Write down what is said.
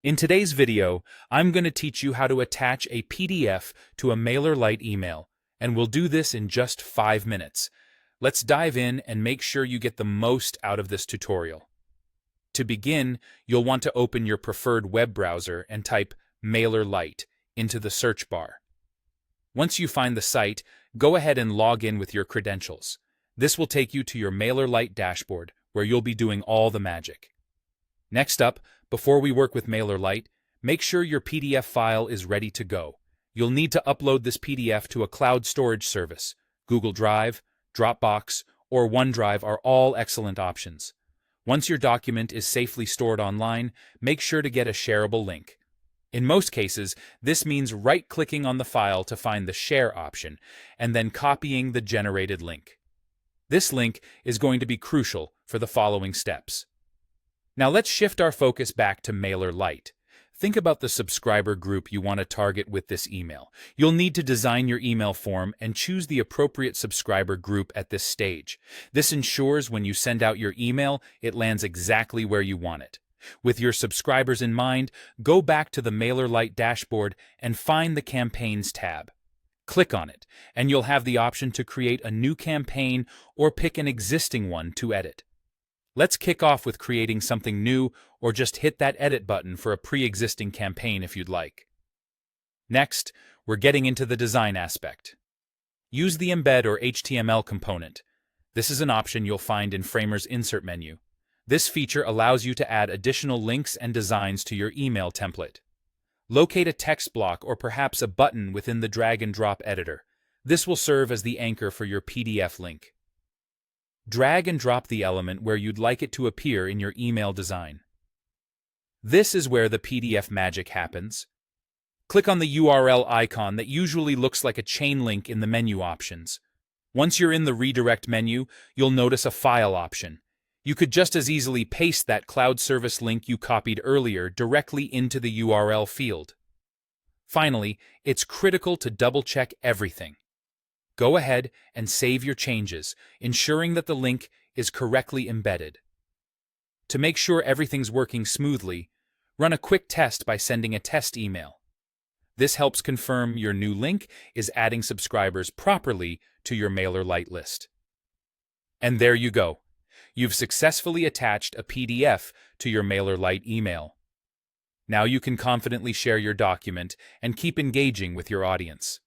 In today's video, I'm going to teach you how to attach a PDF to a MailerLite email, and we'll do this in just 5 minutes. Let's dive in and make sure you get the most out of this tutorial. To begin, you'll want to open your preferred web browser and type MailerLite into the search bar. Once you find the site, go ahead and log in with your credentials. This will take you to your MailerLite dashboard, where you'll be doing all the magic. Next up, before we work with MailerLite, make sure your PDF file is ready to go. You'll need to upload this PDF to a cloud storage service. Google Drive, Dropbox, or OneDrive are all excellent options. Once your document is safely stored online, make sure to get a shareable link. In most cases, this means right-clicking on the file to find the Share option, and then copying the generated link. This link is going to be crucial for the following steps. Now let's shift our focus back to MailerLite. Think about the subscriber group you want to target with this email. You'll need to design your email form and choose the appropriate subscriber group at this stage. This ensures when you send out your email, it lands exactly where you want it. With your subscribers in mind, go back to the MailerLite dashboard and find the Campaigns tab. Click on it, and you'll have the option to create a new campaign or pick an existing one to edit. Let's kick off with creating something new, or just hit that edit button for a pre-existing campaign if you'd like. Next, we're getting into the design aspect. Use the embed or HTML component. This is an option you'll find in Framer's insert menu. This feature allows you to add additional links and designs to your email template. Locate a text block or perhaps a button within the drag-and-drop editor. This will serve as the anchor for your PDF link. Drag and drop the element where you'd like it to appear in your email design. This is where the PDF magic happens. Click on the URL icon that usually looks like a chain link in the menu options. Once you're in the redirect menu, you'll notice a file option. You could just as easily paste that cloud service link you copied earlier directly into the URL field. Finally, it's critical to double-check everything. Go ahead and save your changes, ensuring that the link is correctly embedded. To make sure everything's working smoothly, run a quick test by sending a test email. This helps confirm your new link is adding subscribers properly to your MailerLite list. And there you go. You've successfully attached a PDF to your MailerLite email. Now you can confidently share your document and keep engaging with your audience.